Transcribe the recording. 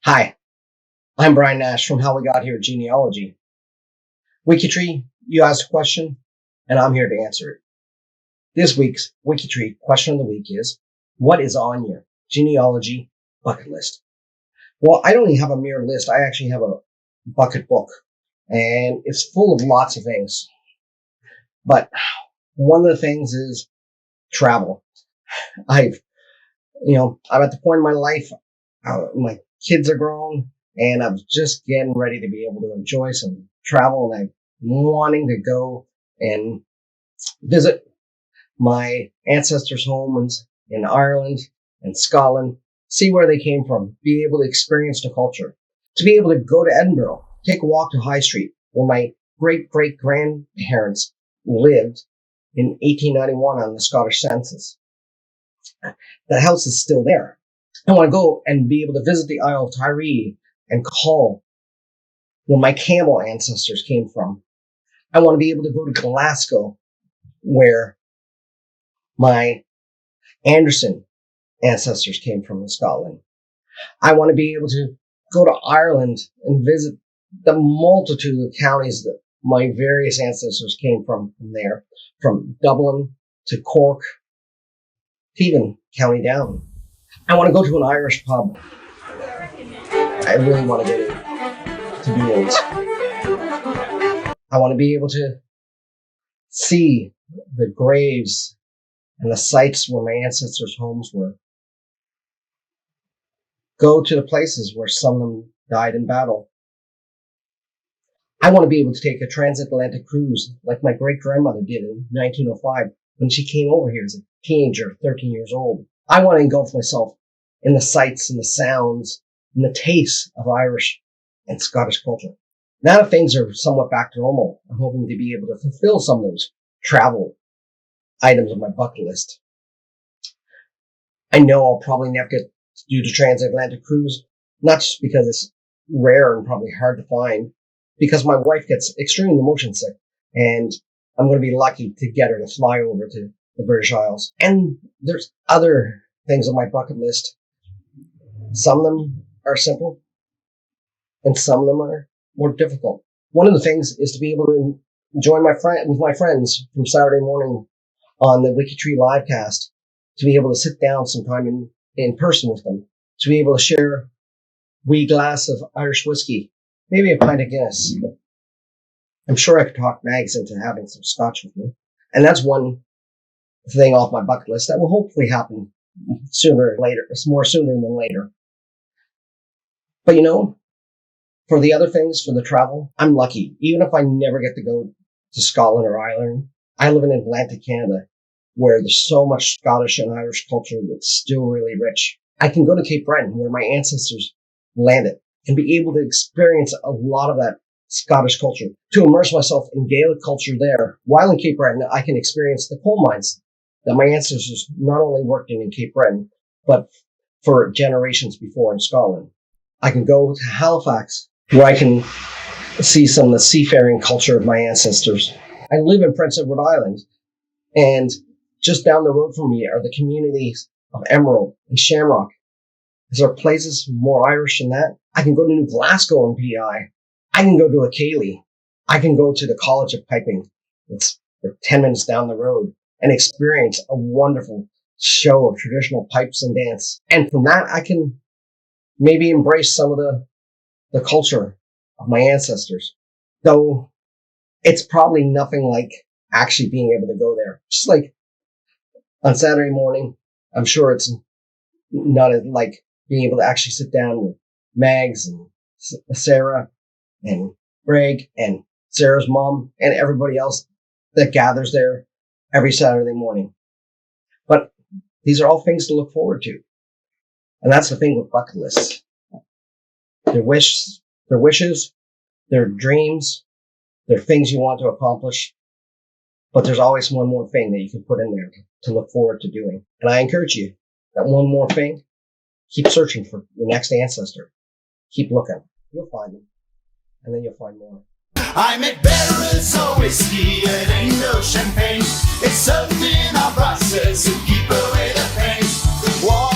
Hi, I'm Brian Nash from How We Got Here Genealogy. Wikitree, you asked a question, and I'm here to answer it. This week's Wikitree question of the week is, what is on your genealogy bucket list? Well, I don't even have a mere list. I actually have a bucket book, and it's full of lots of things. But one of the things is travel. I'm at the point in my life, my kids are grown, and I'm just getting ready to be able to enjoy some travel, and I'm wanting to go and visit my ancestors' homes in Ireland and Scotland, see where they came from, be able to experience the culture, to be able to go to Edinburgh, take a walk to High Street, where my great-great-grandparents lived in 1891 on the Scottish census. The house is still there. I want to go and be able to visit the Isle of Tiree and call where my Campbell ancestors came from. I want to be able to go to Glasgow, where my Anderson ancestors came from in Scotland. I want to be able to go to Ireland and visit the multitude of counties that my various ancestors came from there, from Dublin to Cork to even County Down. I want to go to an Irish pub. I really want to get to Beals. I want to be able to see the graves and the sites where my ancestors' homes were. Go to the places where some of them died in battle. I want to be able to take a transatlantic cruise like my great-grandmother did in 1905 when she came over here as a teenager, 13 years old. I want to engulf myself in the sights and the sounds and the tastes of Irish and Scottish culture. Now that things are somewhat back to normal, I'm hoping to be able to fulfill some of those travel items on my bucket list. I know I'll probably never get to do the transatlantic cruise, not just because it's rare and probably hard to find, because my wife gets extremely motion sick, and I'm going to be lucky to get her to fly over to the British Isles. And there's other things on my bucket list. Some of them are simple, and some of them are more difficult. One of the things is to be able to join with my friends from Saturday morning on the Wikitree livecast, to be able to sit down sometime in person with them, to be able to share a wee glass of Irish whiskey, maybe a pint of Guinness. I'm sure I could talk Mags into having some scotch with me. And that's one thing off my bucket list that will hopefully happen sooner or later. It's more sooner than later. But for the other things, for the travel, I'm lucky. Even if I never get to go to Scotland or Ireland, I live in Atlantic Canada, where there's so much Scottish and Irish culture that's still really rich. I can go to Cape Breton, where my ancestors landed, and be able to experience a lot of that Scottish culture, to immerse myself in Gaelic culture there. While in Cape Breton, I can experience the coal mines that my ancestors not only worked in Cape Breton, but for generations before in Scotland. I can go to Halifax, where I can see some of the seafaring culture of my ancestors. I live in Prince Edward Island, and just down the road from me are the communities of Emerald and Shamrock. Is there places more Irish than that? I can go to New Glasgow in PI. I can go to Acaly. I can go to the College of Piping. It's 10 minutes down the road and experience a wonderful show of traditional pipes and dance. And from that, I can maybe embrace some of the culture of my ancestors. Though it's probably nothing like actually being able to go there. Just like on Saturday morning, I'm sure it's not like being able to actually sit down with Mags and Sarah and Greg and Sarah's mom and everybody else that gathers there every Saturday morning. But these are all things to look forward to. And that's the thing with bucket lists. They're wishes, they're dreams, they're things you want to accomplish. But there's always one more thing that you can put in there to look forward to doing. And I encourage you, that one more thing, keep searching for your next ancestor. Keep looking. You'll find them. And then you'll find more. I make barrels of whiskey, it ain't no champagne. It's something in our process to keep away the pain.